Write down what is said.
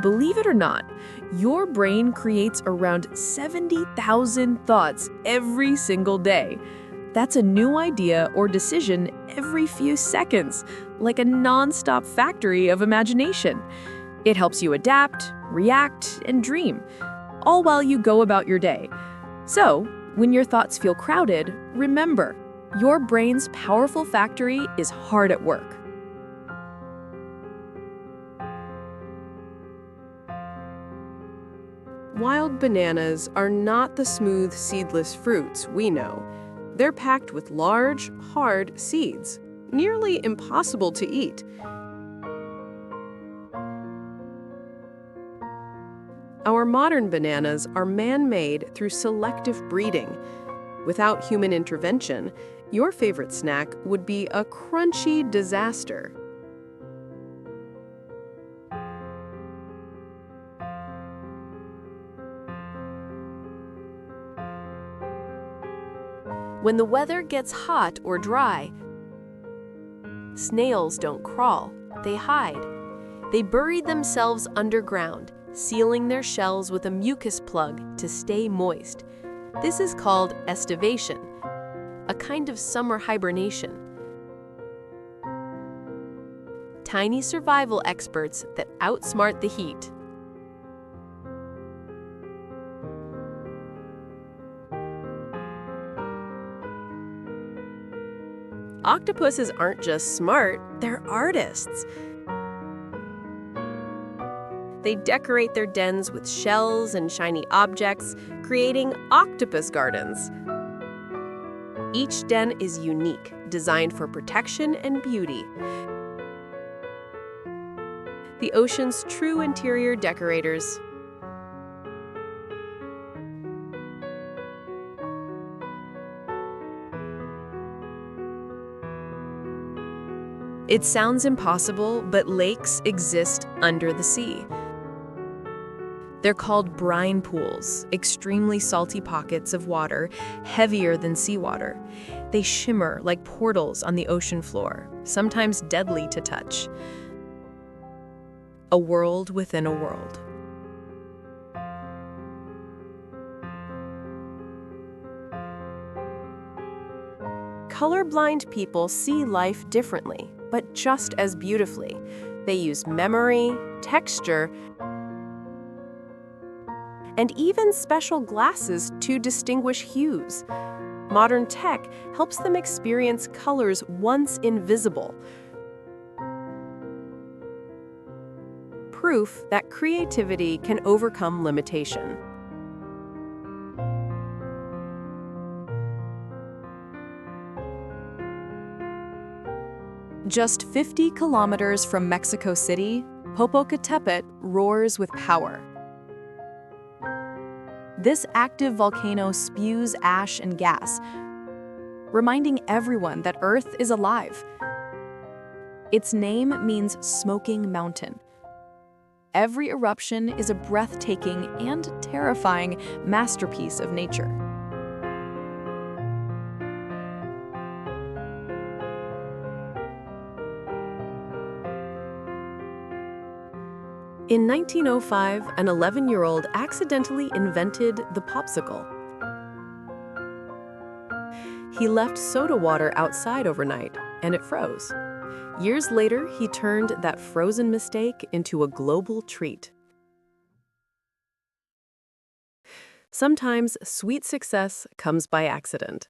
Believe it or not, your brain creates around 70,000 thoughts every single day. That's a new idea or decision every few seconds, like a nonstop factory of imagination. It helps you adapt, react, and dream, all while you go about your day. So, when your thoughts feel crowded, remember, your brain's powerful factory is hard at work. Wild bananas are not the smooth, seedless fruits we know. They're packed with large, hard seeds, nearly impossible to eat. Our modern bananas are man-made through selective breeding. Without human intervention, your favorite snack would be a crunchy disaster. When the weather gets hot or dry, snails don't crawl, they hide. They bury themselves underground, sealing their shells with a mucus plug to stay moist. This is called estivation, a kind of summer hibernation. Tiny survival experts that outsmart the heat. Octopuses aren't just smart, they're artists. They decorate their dens with shells and shiny objects, creating octopus gardens. Each den is unique, designed for protection and beauty. The ocean's true interior decorators. It sounds impossible, but lakes exist under the sea. They're called brine pools, extremely salty pockets of water, heavier than seawater. They shimmer like portals on the ocean floor, sometimes deadly to touch. A world within a world. Colorblind people see life differently, but just as beautifully. They use memory, texture, and even special glasses to distinguish hues. Modern tech helps them experience colors once invisible. Proof that creativity can overcome limitation. Just 50 kilometers from Mexico City, Popocatépetl roars with power. This active volcano spews ash and gas, reminding everyone that Earth is alive. Its name means smoking mountain. Every eruption is a breathtaking and terrifying masterpiece of nature. In 1905, an 11-year-old accidentally invented the popsicle. He left soda water outside overnight, and it froze. Years later, he turned that frozen mistake into a global treat. Sometimes sweet success comes by accident.